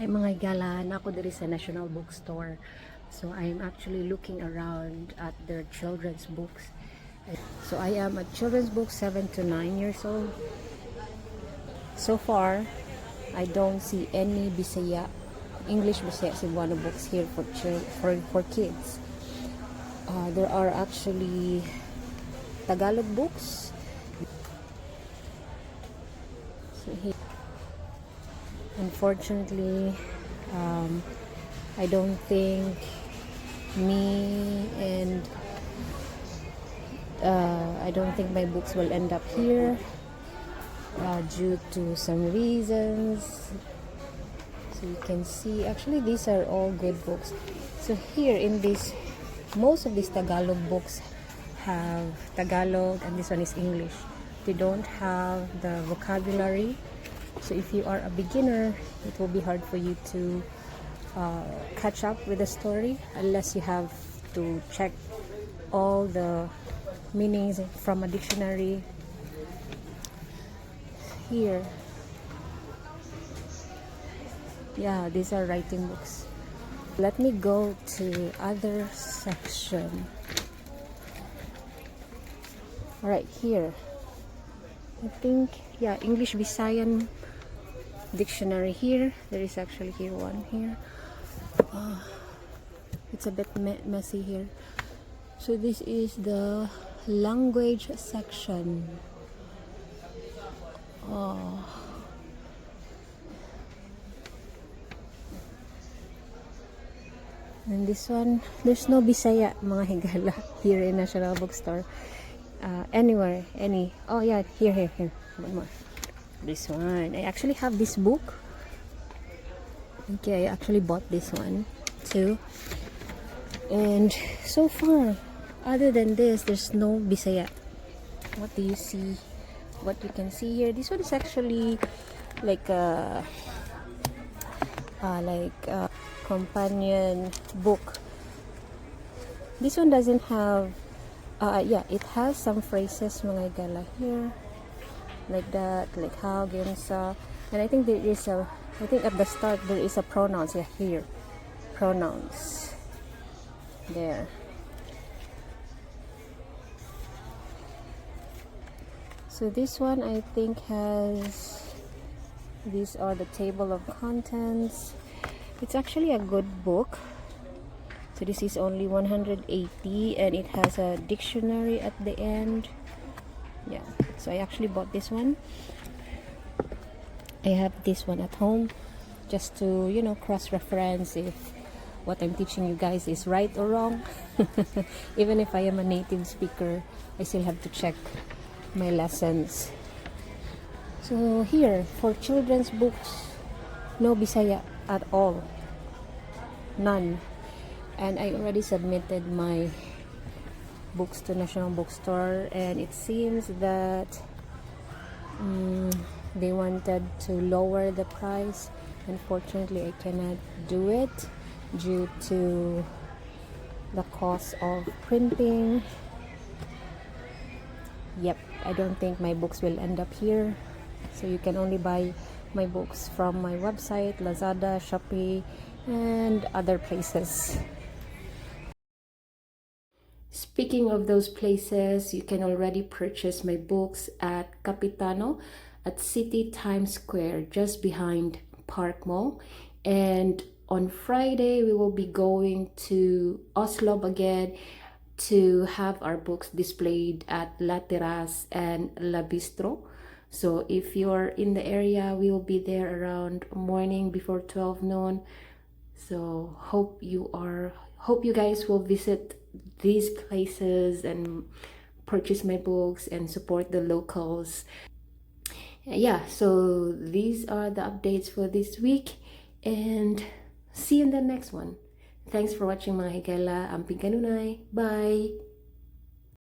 Hi mga gala, ako diri sa National Bookstore. So I'm actually looking around at their children's books. So I am at children's book 7 to 9 years old. So far, I don't see any Bisaya, English Bisaya Cebuano books here for kids. There are actually Tagalog books. So here, unfortunately, I don't think I don't think my books will end up here due to some reasons. So you can see, actually these are all good books. So here in this, most of these Tagalog books have Tagalog and this one is English. They don't have the vocabulary. So if you are a beginner, it will be hard for you to catch up with the story unless you have to check all the meanings from a dictionary. Here, yeah, these are writing books. Let me go to other section. All right, here, I think, yeah, English Bisayan dictionary here. There is actually here one here. It's a bit messy here. So this is the language section. And this one, there's no Bisaya mga higala here in National Bookstore. Anywhere, any. Oh yeah, here. One more. This one. I actually have this book. Okay, I actually bought this one too. And so far, other than this, there's no Bisaya. What do you see? What you can see here? This one is actually like a companion book. This one doesn't have. Yeah, it has some phrases mga gala here, like that, like how, ginsa, and I think there is a. I think at the start there is a pronouns. Yeah, here, pronouns. There. So this one I think has, these are the table of contents. It's actually a good book. So this is only 180 and it has a dictionary at the end. Yeah, so I actually bought this one. I have this one at home just to, you know, cross-reference if what I'm teaching you guys is right or wrong. Even if I am a native speaker, I still have to check my lessons. So here, for children's books, no Bisaya at all. None. And I already submitted my books to National Bookstore and it seems that they wanted to lower the price. Unfortunately, I cannot do it due to the cost of printing. Yep, I don't think my books will end up here. So you can only buy my books from my website, Lazada, Shopee, and other places. Speaking of those places, you can already purchase my books at Kape Tano at City Times Square, just behind Park Mall. And on Friday, we will be going to Oslob again to have our books displayed at La Terrasse and La Bistro. So if you're in the area, we will be there around morning before 12 noon. So hope you guys will visit these places and purchase my books and support the locals. Yeah, so these are the updates for this week and see you in the next one. Thanks for watching mga higala. Amping kanunay. Bye!